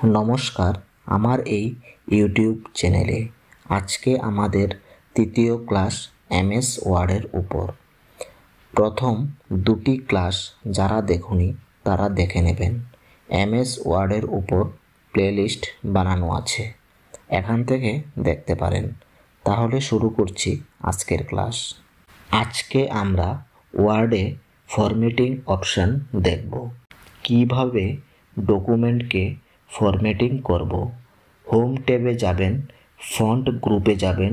নমস্কার, আমার এই ইউটিউব চ্যানেলে আজকে আমাদের তৃতীয় ক্লাস এমএস ওয়ার্ডের উপর। প্রথম দুটি ক্লাস যারা দেখুনি তারা দেখে নেবেন। এমএস ওয়ার্ডের উপর প্লেলিস্ট বানানো আছে, এখান থেকে দেখতে পারেন। তাহলে শুরু করছি আজকের ক্লাস। আজকে আমরা ওয়ার্ডে ফরম্যাটিং অপশন দেখব, কিভাবে ডকুমেন্টকে ফরম্যাটিং করব। হোম ট্যাবে যাবেন, ফন্ট গ্রুপে যাবেন,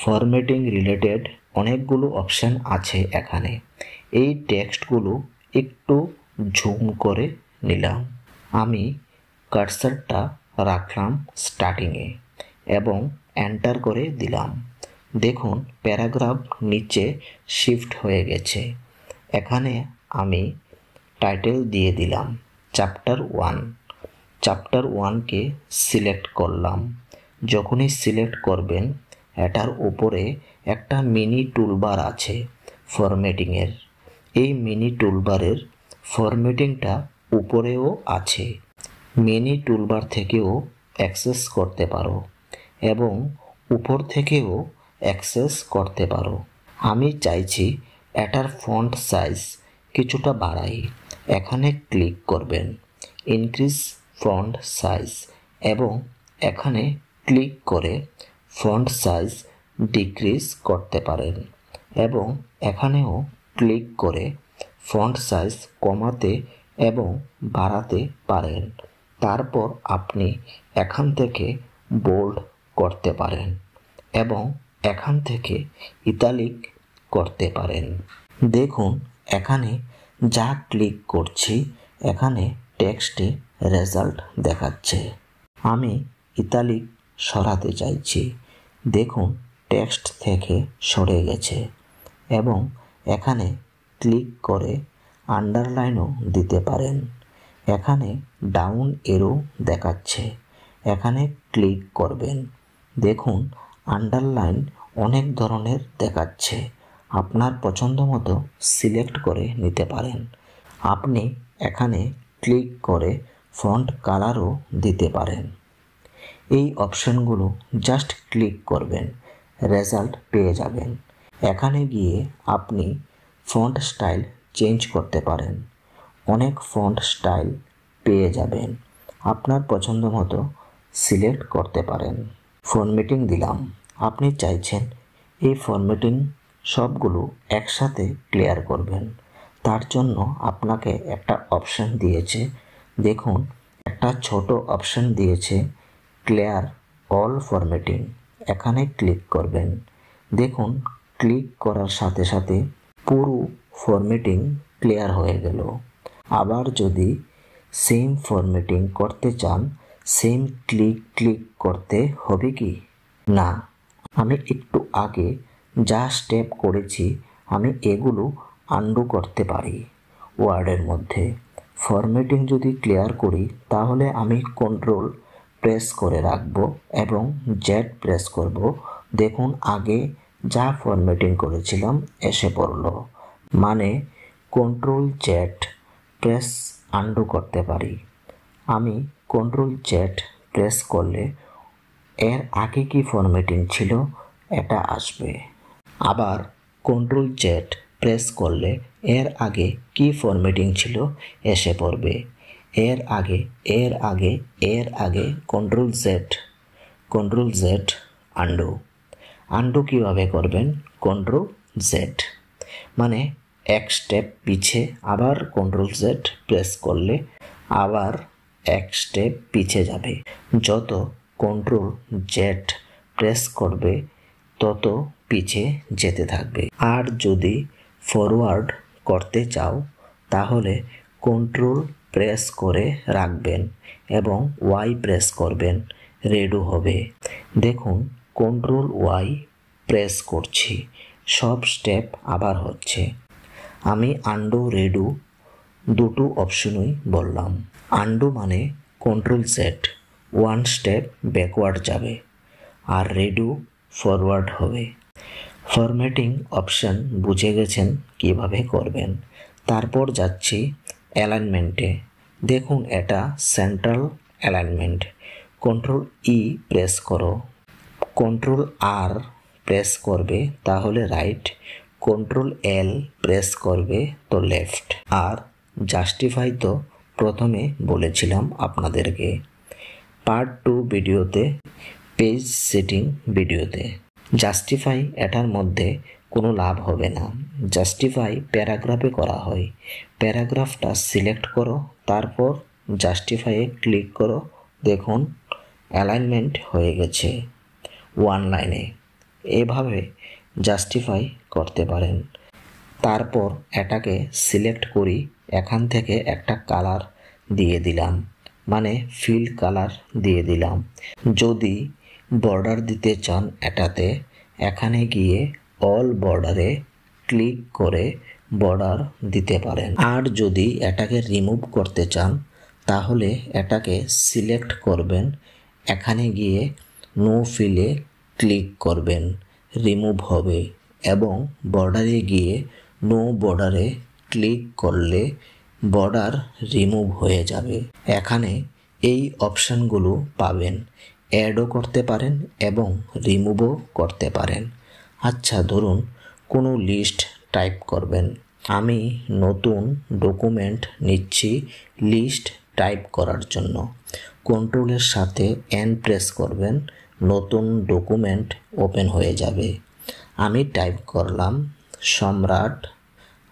ফরম্যাটিং রিলেটেড অনেকগুলো অপশান আছে এখানে। এই টেক্সটগুলো একটু জুম করে নিলাম। আমি কার্সারটা রাখলাম স্টার্টিংয়ে এবং এন্টার করে দিলাম। দেখুন প্যারাগ্রাফ নিচে শিফট হয়ে গেছে। এখানে আমি টাইটেল দিয়ে দিলাম চ্যাপ্টার 1। চ্যাপ্টার 1কে সিলেক্ট করলাম। যখনই সিলেক্ট করবেন, এটার উপরে একটা মিনি টুলবার আছে ফরম্যাটিংয়ের। এই মিনি টুলবারের ফরম্যাটিংটা উপরেও আছে। মিনি টুলবার থেকেও অ্যাক্সেস করতে পারো এবং উপর থেকেও অ্যাক্সেস করতে পারো। আমি চাইছি এটার ফন্ট সাইজ কিছুটা বাড়াই। এখানে ক্লিক করবেন ইনক্রিজ ফন্ট সাইজ এবং এখানে ক্লিক করে ফন্ট সাইজ ডিক্রিজ করতে পারেন এবং এখানেও ক্লিক করে ফন্ট সাইজ কমাতে এবং বাড়াতে পারেন। তারপর আপনি এখান থেকে বোল্ড করতে পারেন এবং এখান থেকে ইতালিক করতে পারেন। দেখুন এখানে যা ক্লিক করছি এখানে টেক্সটে রেজাল্ট দেখাচ্ছে। আমি ইতালিক সরাতে চাইছি। দেখুন টেক্সট থেকে সরে গেছে এবং এখানে ক্লিক করে আন্ডারলাইনও দিতে পারেন। এখানে ডাউন এরো দেখাচ্ছে, এখানে ক্লিক করবেন। দেখুন আন্ডারলাইন অনেক ধরনের দেখাচ্ছে, আপনার পছন্দ মতো সিলেক্ট করে নিতে পারেন। আপনি এখানে ক্লিক করে ফন্ট কালারও দিতে পারেন। এই অপশনগুলো জাস্ট ক্লিক করবেন, রেজাল্ট পেয়ে যাবেন। এখানে গিয়ে আপনি ফন্ট স্টাইল চেঞ্জ করতে পারেন। অনেক ফন্ট স্টাইল পেয়ে যাবেন, আপনার পছন্দ মতো সিলেক্ট করতে পারেন। ফরম্যাটিং দিলাম। আপনি চাইছেন এই ফরম্যাটিং সবগুলো একসাথে ক্লিয়ার করবেন। তার জন্য আপনাকে একটা অপশন দিয়েছে। দেখুন একটা ছোট অপশন দিয়েছে ক্লিয়ার অল ফরম্যাটিং। এখানে ক্লিক করবেন। দেখুন ক্লিক করার সাথে সাথে পুরো ফরম্যাটিং ক্লিয়ার হয়ে গেল। আবার যদি সেম ফরম্যাটিং করতে চান, সেম ক্লিক করতে হবে কি না? আমি একটু আগে যা স্টেপ করেছি আমি এগুলো আন্ডু করতে পারি ওয়ার্ডের মধ্যে। ফরম্যাটিং যদি ক্লিয়ার করি তাহলে আমি কন্ট্রোল প্রেস করে রাখবো এবং জেড প্রেস করব। দেখুন আগে যা ফরম্যাটিং করেছিলাম এসে পড়লো। মানে কন্ট্রোল জেড প্রেস আন্ডু করতে পারি। আমি কন্ট্রোল জেড প্রেস করলে এর আগে কি ফরম্যাটিং ছিল এটা আসবে। আবার কন্ট্রোল জেড প্রেস করলে এর আগে কি ফরম্যাটিং ছিল এসে পড়বে। এর আগে কন্ট্রোল জেড আন্ডু কীভাবে করবেন? কন্ট্রোল জেড মানে এক স্টেপ পিছে, আবার কন্ট্রোল জেড প্রেস করলে আবার এক স্টেপ পিছে যাবে। যত কন্ট্রোল জেড প্রেস করবে তত পিছে যেতে থাকবে। আর যদি ফরওয়ার্ড করতে চাও তাহলে কন্ট্রোল প্রেস করে রাখবেন এবং ওয়াই প্রেস করবেন, রেডো হবে। দেখুন কন্ট্রোল ওয়াই প্রেস করছি, সব স্টেপ আবার হচ্ছে। আমি আন্ডু রেডো দুটো অপশনই বললাম। আন্ডু মানে control Z one step backward যাবে আর রেডো ফরওয়ার্ড হবে। ফরম্যাটিং অপশন বুঝে গেছেন কিভাবে করবেন। তারপর যাচ্ছি অ্যালাইনমেন্টে। দেখুন এটা central alignment. Control E press করো, কন্ট্রোল আর প্রেস করবে তাহলে রাইট, কন্ট্রোল এল প্রেস করবে তো লেফট। আর জাস্টিফাই তো প্রথমে বলেছিলাম আপনাদেরকে, পার্ট 2 ভিডিওতে, পেজ সেটিং ভিডিওতে। জাস্টিফাই এটার মধ্যে কোনো লাভ হবে না। জাস্টিফাই প্যারাগ্রাফে করা হয়। প্যারাগ্রাফটা সিলেক্ট করো, তারপর জাস্টিফাইয়ে ক্লিক করো, দেখুন অ্যালাইনমেন্ট হয়ে গেছে ওয়ান লাইনে। এভাবে জাস্টিফাই করতে পারেন। তারপর এটাকে সিলেক্ট করি, এখান থেকে একটা কালার দিয়ে দিলাম, মানে ফিল কালার দিয়ে দিলাম। যদি বর্ডার দিতে চান এটাতে, এখানে গিয়ে অল বর্ডারে ক্লিক করে বর্ডার দিতে পারেন। আর যদি এটাকে রিমুভ করতে চান তাহলে এটাকে সিলেক্ট করবেন, এখানে গিয়ে নো ফিলে ক্লিক করবেন, রিমুভ হবে। এবং বর্ডারে গিয়ে নো বর্ডারে ক্লিক করলে বর্ডার রিমুভ হয়ে যাবে। এখানে এই অপশানগুলো পাবেন, অ্যাডও করতে পারেন এবং রিমুভও করতে পারেন। আচ্ছা, ধরুন কোনো লিস্ট টাইপ করবেন, আমি নতুন ডকুমেন্ট নিচ্ছি লিস্ট টাইপ করার জন্য। কন্ট্রোলের সাথে এন প্রেস করবেন, নতুন ডকুমেন্ট ওপেন হয়ে যাবে। আমি টাইপ করলাম সম্রাট,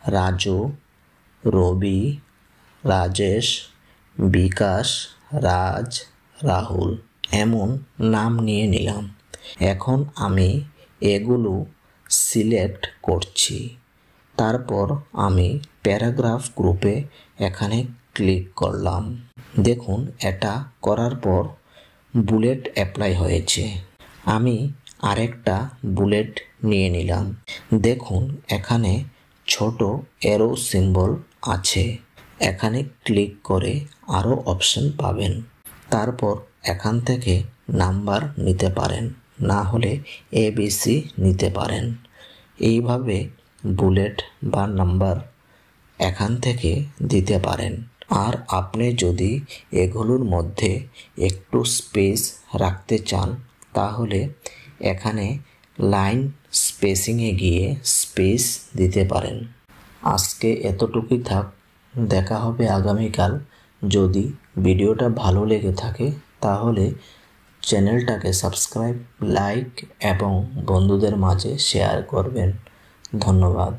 রাজু, রবি, রাজেশ, বিকাশ, রাজ, রাহুল, এমন নাম নিয়ে নিলাম। এখন আমি এগুলো সিলেক্ট করছি। তারপর আমি প্যারাগ্রাফ গ্রুপে এখানে ক্লিক করলাম। দেখুন এটা করার পর বুলেট অ্যাপ্লাই হয়েছে। আমি আরেকটা বুলেট নিয়ে নিলাম। দেখুন এখানে ছোট অ্যারো সিম্বল আছে, এখানে ক্লিক করে আরও অপশন পাবেন। তারপর এখান থেকে নাম্বার নিতে পারেন, না হলে ABC নিতে পারেন। এইভাবে বুলেট বা নাম্বার এখান থেকে দিতে পারেন। আর আপনি যদি এগুলোর মধ্যে একটু স্পেস রাখতে চান তাহলে এখানে লাইন স্পেসিংয়ে গিয়ে স্পেস দিতে পারেন। আজকে এতটুকুই থাক, দেখা হবে আগামীকাল। যদি ভিডিওটা ভালো লেগে থাকে তাহলে চ্যানেলটাকে সাবস্ক্রাইব, লাইক এবং বন্ধুদের মাঝে শেয়ার করবেন। ধন্যবাদ।